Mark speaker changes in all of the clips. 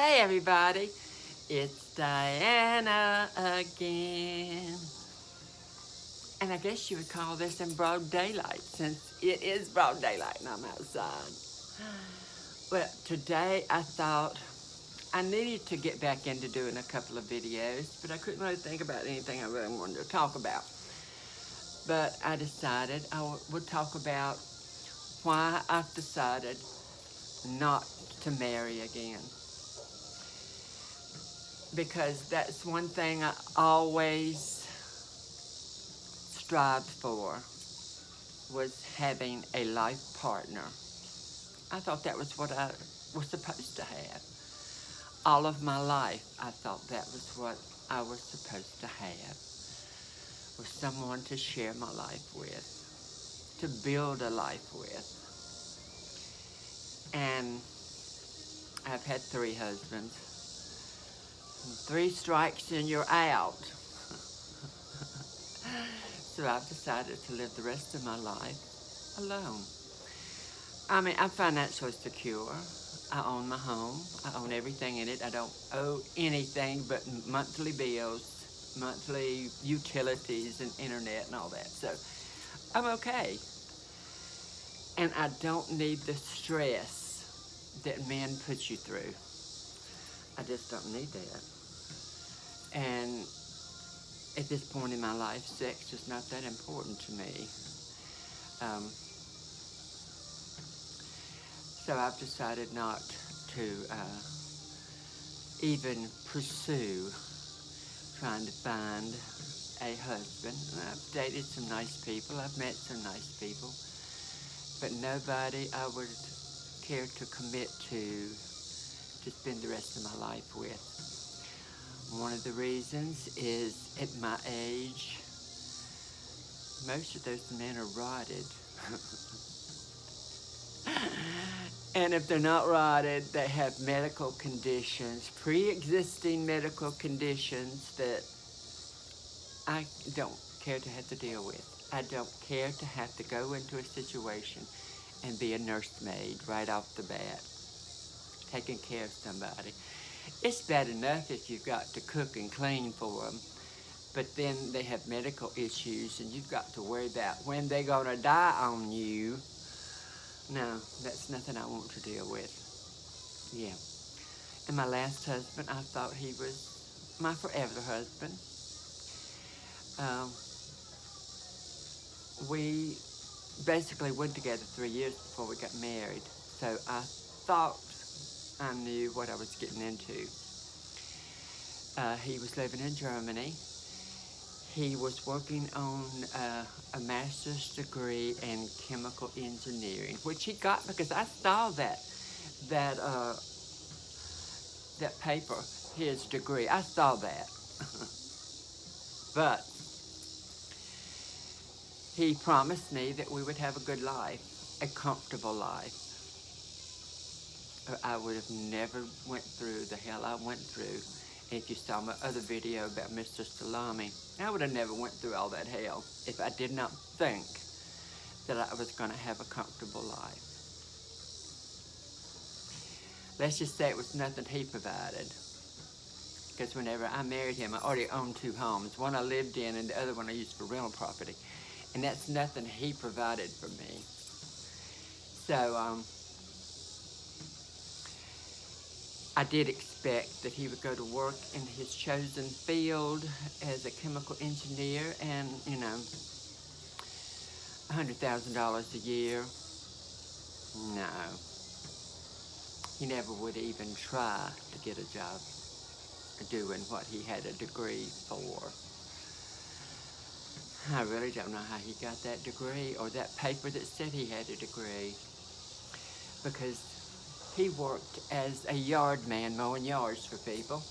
Speaker 1: Hey everybody, it's Diana again. And I guess you would call this in broad daylight since it is broad daylight and I'm outside. Well, today I thought I needed to get back into doing a couple of videos, but I couldn't really think about anything I really wanted to talk about. But I decided I would talk about why I've decided not to marry again. Because that's one thing I always strived for, was having a life partner. I thought that was what I was supposed to have. All of my life, I thought that was what I was supposed to have, was someone to share my life with, to build a life with. And I've had 3 husbands. 3 strikes and you're out. So I've decided to live the rest of my life alone. I mean, I'm financially secure. I own my home. I own everything in it. I don't owe anything but monthly bills, monthly utilities and internet and all that. So I'm okay. And I don't need the stress that men put you through. I just don't need that. And at this point in my life, sex is not that important to me. So I've decided not to even pursue trying to find a husband. And I've dated some nice people, I've met some nice people, but nobody I would care to commit to spend the rest of my life with. One of the reasons is, at my age, most of those men are rotted. And if they're not rotted, they have medical conditions, pre-existing medical conditions that I don't care to have to deal with. I don't care to have to go into a situation and be a nursemaid right off the bat, taking care of somebody. It's bad enough if you've got to cook and clean for them, but then they have medical issues and you've got to worry about when they're gonna die on you. No, that's nothing I want to deal with. Yeah. And my last husband, I thought he was my forever husband. We basically went together 3 years before we got married. So I thought I knew what I was getting into. He was living in Germany. He was working on a master's degree in chemical engineering, which he got because I saw that paper, his degree. I saw that. But he promised me that we would have a good life, a comfortable life. Or I would have never went through the hell I went through. If you saw my other video about Mr. Salameh, I would have never went through all that hell if I did not think that I was going to have a comfortable life. Let's just say it was nothing he provided. Because whenever I married him, I already owned 2 homes. One I lived in and the other one I used for rental property. And that's nothing he provided for me. So, I did expect that he would go to work in his chosen field as a chemical engineer and, $100,000 a year. No. He never would even try to get a job doing what he had a degree for. I really don't know how he got that degree or that paper that said he had a degree, because he worked as a yard man mowing yards for people.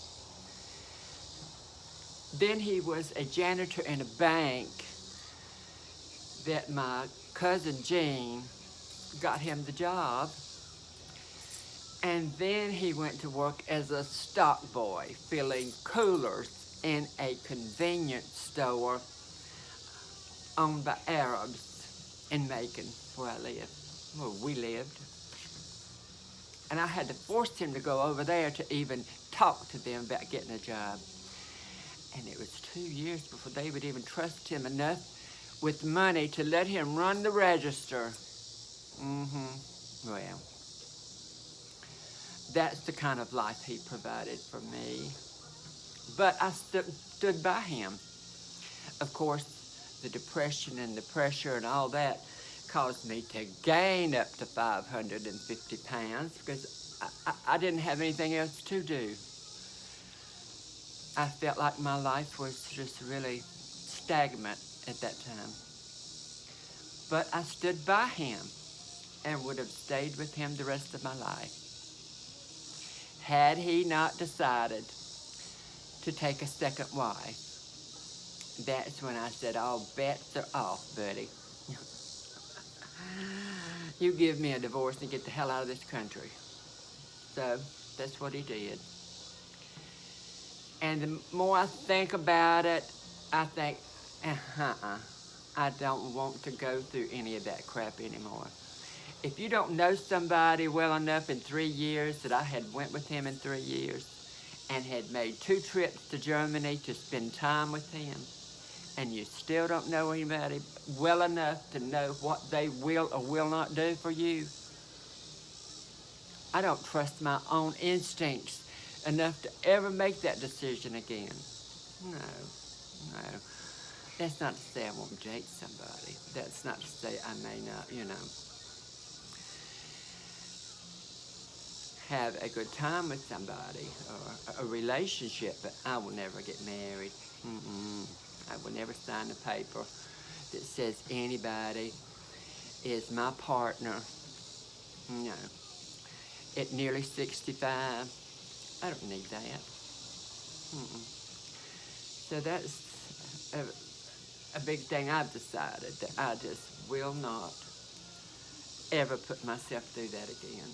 Speaker 1: Then he was a janitor in a bank that my cousin Jean got him the job. And then he went to work as a stock boy, filling coolers in a convenience store owned by Arabs in Macon, where I live, where we lived. And I had to force him to go over there to even talk to them about getting a job. And it was 2 years before they would even trust him enough with money to let him run the register. Well, that's the kind of life he provided for me. But I stood by him. Of course, the depression and the pressure and all that caused me to gain up to 550 pounds because I didn't have anything else to do. I felt like my life was just really stagnant at that time. But I stood by him and would have stayed with him the rest of my life had he not decided to take a second wife. That's when I said, all bets are off, buddy. You give me a divorce and get the hell out of this country. So that's what he did. And the more I think about it, I think, I don't want to go through any of that crap anymore. If you don't know somebody well enough in 3 years, that I had went with him in 3 years and had made 2 trips to Germany to spend time with him, and you still don't know anybody well enough to know what they will or will not do for you, I don't trust my own instincts enough to ever make that decision again. No. That's not to say I won't date somebody. That's not to say I may not, have a good time with somebody or a relationship, but I will never get married. I will never sign a paper that says anybody is my partner. No. At nearly 65, I don't need that. So that's a big thing I've decided, that I just will not ever put myself through that again.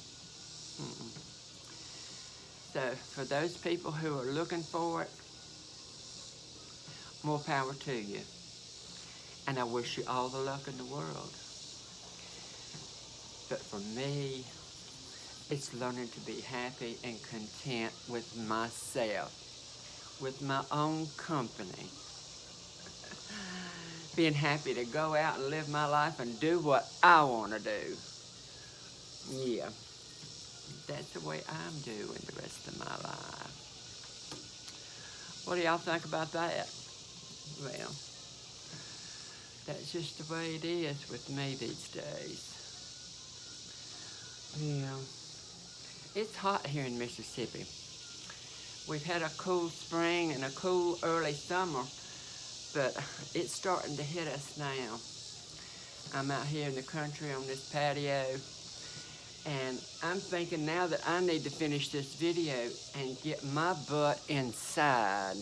Speaker 1: So for those people who are looking for it, more power to you. And I wish you all the luck in the world. But for me, it's learning to be happy and content with myself, with my own company. Being happy to go out and live my life and do what I want to do. Yeah, that's the way I'm doing the rest of my life. What do y'all think about that? Well, that's just the way it is with me these days. Yeah. It's hot here in Mississippi. We've had a cool spring and a cool early summer, but it's starting to hit us now. I'm out here in the country on this patio, and I'm thinking now that I need to finish this video and get my butt inside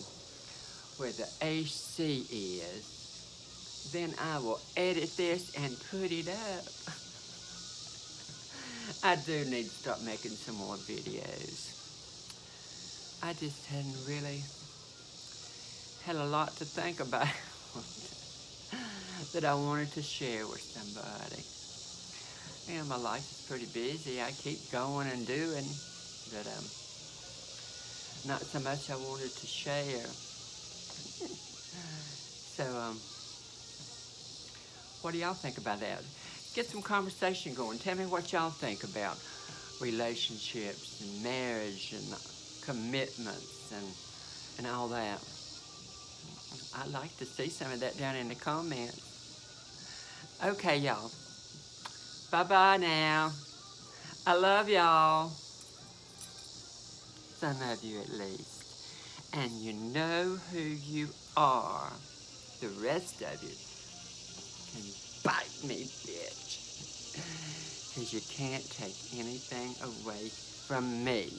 Speaker 1: where the AC is. Then I will edit this and put it up. I do need to start making some more videos. I just hadn't really had a lot to think about that I wanted to share with somebody. Yeah, my life is pretty busy. I keep going and doing, but not so much I wanted to share. So, what do y'all think about that? Get some conversation going. Tell me what y'all think about relationships and marriage and commitments and all that. I'd like to see some of that down in the comments. Okay, y'all. Bye-bye now. I love y'all. Some of you at least. And you know who you are. The rest of you can bite me, bitch. Because you can't take anything away from me.